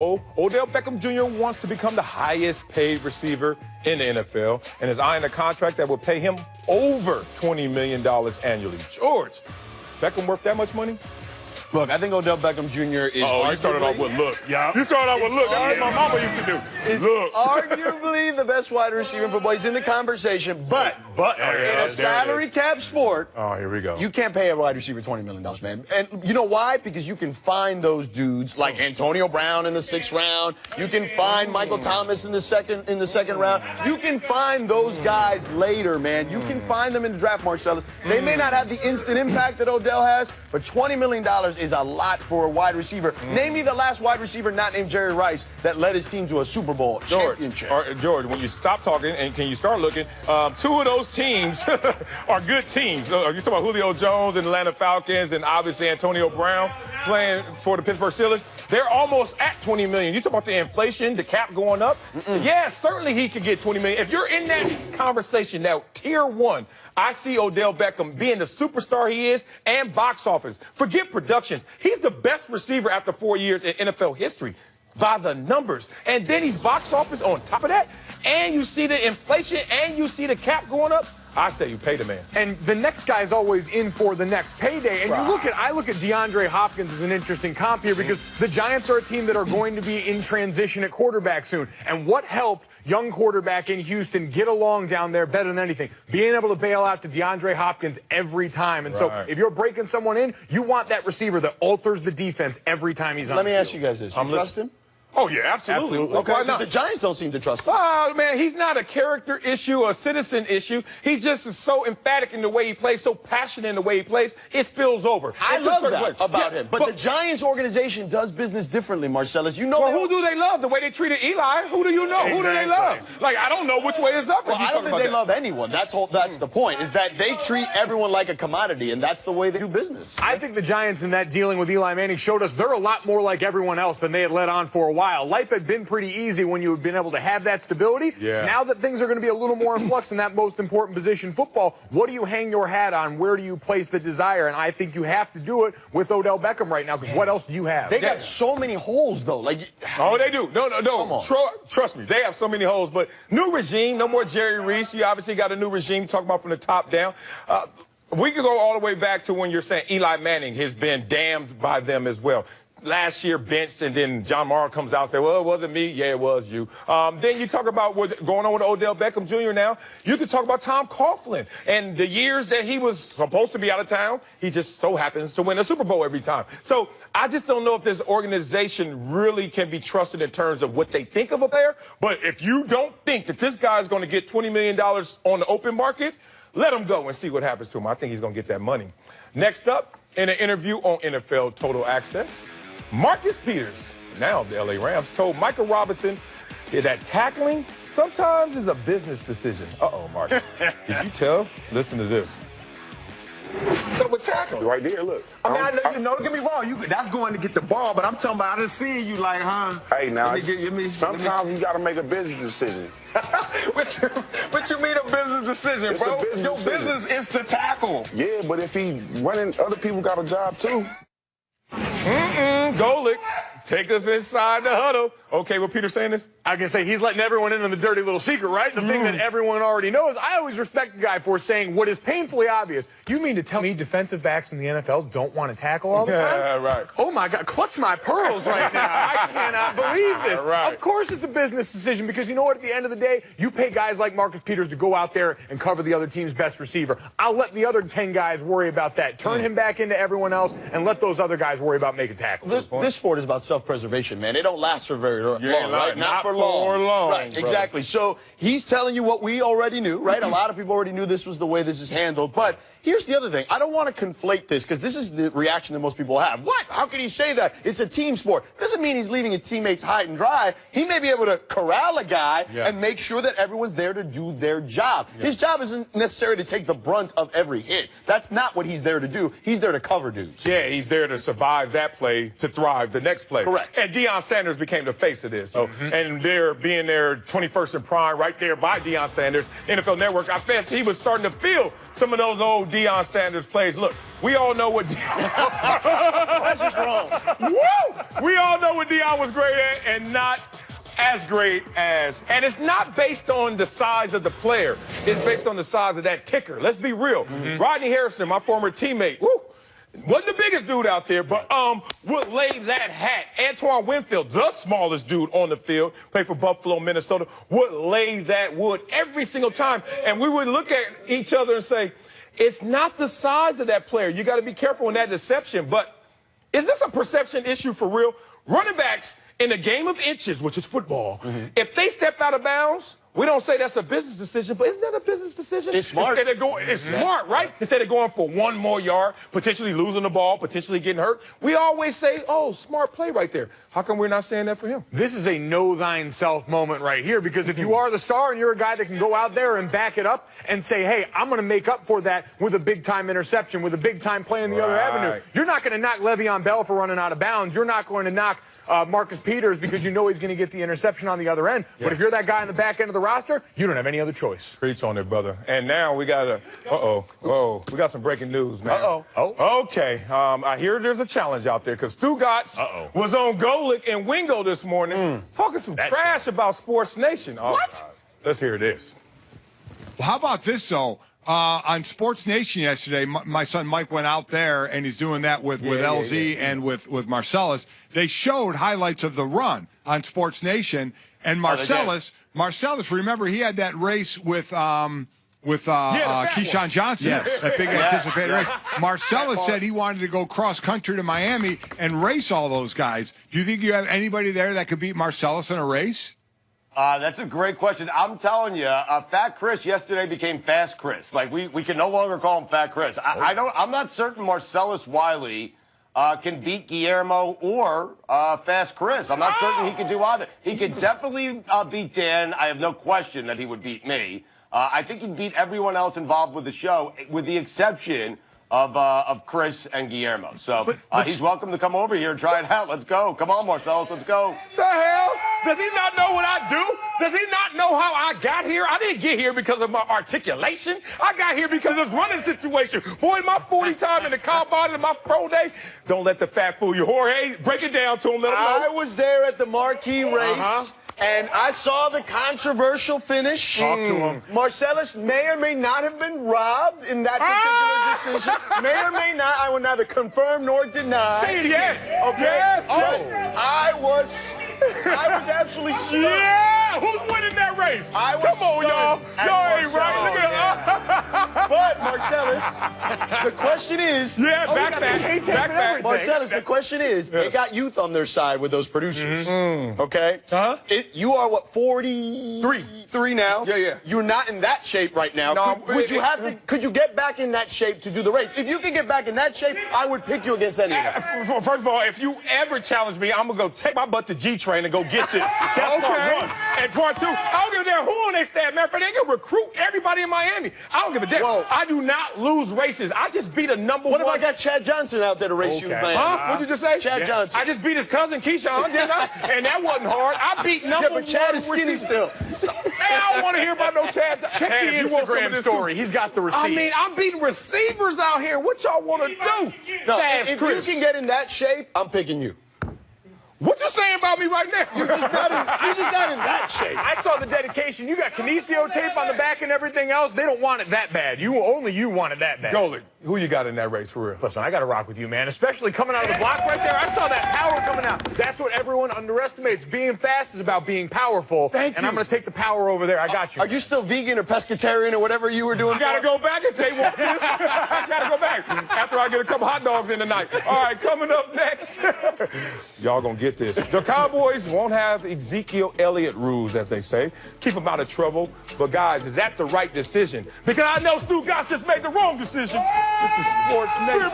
Odell Beckham Jr. wants to become the highest paid receiver in the NFL and is eyeing a contract that will pay him over $20 million annually. George, Beckham worth that much money? Look, I think Odell Beckham Jr. is you started off with look. Yeah. You started off with look. That's what my mama used to do. Is look. arguably the best wide receiver in football. He's in the conversation, but in a salary cap sport, here we go. You can't pay a wide receiver $20 million, man. And you know why? Because you can find those dudes like Antonio Brown in the 6th round. You can find Michael Thomas in the second round. You can find those guys later, man. You can find them in the draft, Marcellus. They may not have the instant impact that Odell has, but $20 million is a lot for a wide receiver. Name me the last wide receiver not named Jerry Rice that led his team to a Super Bowl championship. George, when you stop talking and can you start looking, two of those teams are good teams. Are you talking about Julio Jones and Atlanta Falcons and obviously Antonio Brown playing for the Pittsburgh Steelers? They're almost at $20 million. You talk about the inflation, the cap going up. Yeah, certainly he could get $20 million. If you're in that conversation now, tier one, I see Odell Beckham being the superstar he is and box office. Forget productions. He's the best receiver after 4 years in NFL history by the numbers. And then he's box office on top of that. And you see the inflation and you see the cap going up. I say you pay the man. And the next guy is always in for the next payday. And I look at DeAndre Hopkins as an interesting comp here because the Giants are a team that are going to be in transition at quarterback soon. And what helped young quarterback in Houston get along down there better than anything? Being able to bail out to DeAndre Hopkins every time. And so if you're breaking someone in, you want that receiver that alters the defense every time he's on the field. Let me ask you guys this. You trust him? Oh, yeah, absolutely. Okay, why not? The Giants don't seem to trust him. Oh, man, he's not a character issue, a citizen issue. He's just so emphatic in the way he plays, so passionate in the way he plays, it spills over. I love that about him. But the Giants organization does business differently, Marcellus. You know, well, who do they love? The way they treated Eli? Who do you know? Exactly. Who do they love? Like, I don't know which way is up. Well, I don't think they love anyone. That's the point, is that they treat everyone like a commodity, and that's the way they do business. I think the Giants in that dealing with Eli Manning showed us they're a lot more like everyone else than they had let on for a while. Life had been pretty easy when you had been able to have that stability. Now that things are going to be a little more in flux in that most important position, football, what do you hang your hat on? Where do you place the desire? And I think you have to do it with Odell Beckham right now, because what else do you have? They got so many holes, though. Like, oh, they do. No. Trust me, they have so many holes. But new regime, no more Jerry Reese. You obviously got a new regime, talking about from the top down. We could go all the way back to when you're saying Eli Manning has been damned by them as well. Last year benched, and then John Morrow comes out and says, well, it wasn't me. Yeah, it was you. Then you talk about what's going on with Odell Beckham Jr. now. You could talk about Tom Coughlin and the years that he was supposed to be out of town. He just so happens to win a Super Bowl every time. So I just don't know if this organization really can be trusted in terms of what they think of a player. But if you don't think that this guy is going to get $20 million on the open market, let him go and see what happens to him. I think he's going to get that money. Next up, in an interview on NFL Total Access, Marcus Peters, now the LA Rams, told Michael Robinson that tackling sometimes is a business decision. Uh-oh, Marcus. Did you tell? Listen to this. So with tackling right there, look. I mean, don't get me wrong. That's going to get the ball, but I'm talking about I done seen you like, huh? Hey, now, sometimes you got to make a business decision. what you mean a business decision, it's bro? Your business is to tackle. Yeah, but if he running, other people got a job too. Golick, take us inside the huddle. Okay, well, Peter saying this? I can say he's letting everyone in on the dirty little secret, right? The thing that everyone already knows. I always respect the guy for saying what is painfully obvious. You mean to tell me defensive backs in the NFL don't want to tackle all the time? Yeah, right. Oh, my God. Clutch my pearls right now. I cannot believe this. Right. Of course it's a business decision, because you know what? At the end of the day, you pay guys like Marcus Peters to go out there and cover the other team's best receiver. I'll let the other 10 guys worry about that. Turn him back into everyone else and let those other guys worry about making tackles. This sport is about self-preservation, man. It don't last for very long, right? Not for long. Right, bro. Exactly. So he's telling you what we already knew, right? A lot of people already knew this was the way this is handled. But here's the other thing. I don't want to conflate this, because this is the reaction that most people have. What? How can he say that? It's a team sport. Doesn't mean he's leaving his teammates high and dry. He may be able to corral a guy and make sure that everyone's there to do their job. His job isn't necessarily to take the brunt of every hit. That's not what he's there to do. He's there to cover dudes. Yeah, he's there to survive that play, to thrive the next play. Correct. And Deion Sanders became the face of this. And they're being there 21st and prime right there by Deion Sanders, NFL Network. I guess he was starting to feel some of those old Deion Sanders plays. Look, we all know what That's just wrong. Woo! We all know what Deion was great at and not as great as. And it's not based on the size of the player. It's based on the size of that ticker. Let's be real. Rodney Harrison, my former teammate, wasn't the biggest dude out there, but would lay that hat. Antoine Winfield, the smallest dude on the field, played for Buffalo, Minnesota, would lay that wood every single time. And we would look at each other and say, it's not the size of that player. You got to be careful in that deception. But is this a perception issue for real? Running backs in a game of inches, which is football, if they step out of bounds, we don't say that's a business decision, but isn't that a business decision? It's smart. It's smart, right? Instead of going for one more yard, potentially losing the ball, potentially getting hurt, we always say, oh, smart play right there. How come we're not saying that for him? This is a know thyself moment right here, because if you are the star and you're a guy that can go out there and back it up and say, hey, I'm going to make up for that with a big-time interception, with a big-time play in the other avenue. You're not going to knock Le'Veon Bell for running out of bounds. You're not going to knock Marcus Peters because you know he's going to get the interception on the other end. But if you're that guy on the back end of the roster, you don't have any other choice. Preach on it, brother. And now we got we got some breaking news, man. Okay, I hear there's a challenge out there because stugotz was on Golic and Wingo this morning talking some trash about Sports Nation. What? Let's hear this. Well, how about this, though? On Sports Nation yesterday, my son Mike went out there, and he's doing that with LZ and with Marcellus. They showed highlights of the run on Sports Nation, and Marcellus, remember, he had that race with Keyshawn Johnson, that big anticipated race. Marcellus said he wanted to go cross-country to Miami and race all those guys. Do you think you have anybody there that could beat Marcellus in a race? That's a great question. I'm telling you, Fat Chris yesterday became Fast Chris. Like, we can no longer call him Fat Chris. I'm not certain Marcellus Wiley can beat Guillermo or Fast Chris. I'm not certain he can do either. He could definitely beat Dan. I have no question that he would beat me. I think he'd beat everyone else involved with the show, with the exception of Chris and Guillermo. So he's welcome to come over here and try it out. Let's go. Come on, Marcellus. Let's go. The hell? Does he not know what I do? Does he not know how I got here? I didn't get here because of my articulation. I got here because of this running situation. Boy, my 40 time in the combine and my pro day. Don't let the fat fool you. Jorge, break it down to him. Let him know. I was there at the marquee race. And I saw the controversial finish. Talk to him. Marcellus may or may not have been robbed in that particular decision. May or may not. I will neither confirm nor deny. Say it yes. Okay. Yes. I was absolutely stunned. Yeah. Who's winning that race? Come on, y'all. Y'all ain't right. Look at But, Marcellus, the question is... back. Marcellus, the question is, they got youth on their side with those producers. Okay? You are, what, 43 now? Yeah. You're not in that shape right now. No, could you get back in that shape to do the race? If you can get back in that shape, I would pick you against any of them. First of all, if you ever challenge me, I'm going to go take my butt to G-Train and go get this. That's part one. And part two, I don't give a damn who on their staff. Matter of fact, they can recruit everybody in Miami. I don't give a damn. Whoa. I do not lose races. I just beat a number one. What if I got Chad Johnson out there to race you in Miami? What'd you just say? Chad Johnson. I just beat his cousin, Keyshawn, didn't I? And that wasn't hard. I beat number one. Yeah, but Chad is skinny still. Man, I don't want to hear about no Chad. Check the Instagram story. He's got the receipts. I mean, I'm beating receivers out here. What y'all want to do? No, if you can get in that shape, I'm picking you. What you saying about me right now? You're just not in that shape. I saw the dedication. You got kinesio tape on the back and everything else. They don't want it that bad. Only you want it that bad. Golic, who you got in that race for real? Listen, I got to rock with you, man. Especially coming out of the block right there. I saw that power coming out. That's what everyone underestimates. Being fast is about being powerful. Thank you. And I'm going to take the power over there. I got you. Are you still vegan or pescatarian or whatever you were doing? I got to go back if they want this. I got to go back after I get a couple hot dogs in tonight. All right, coming up next. Y'all going to get this. The Cowboys won't have Ezekiel Elliott rules, as they say. Keep them out of trouble. But, guys, is that the right decision? Because I know stugotz just made the wrong decision. This is Sports Nation.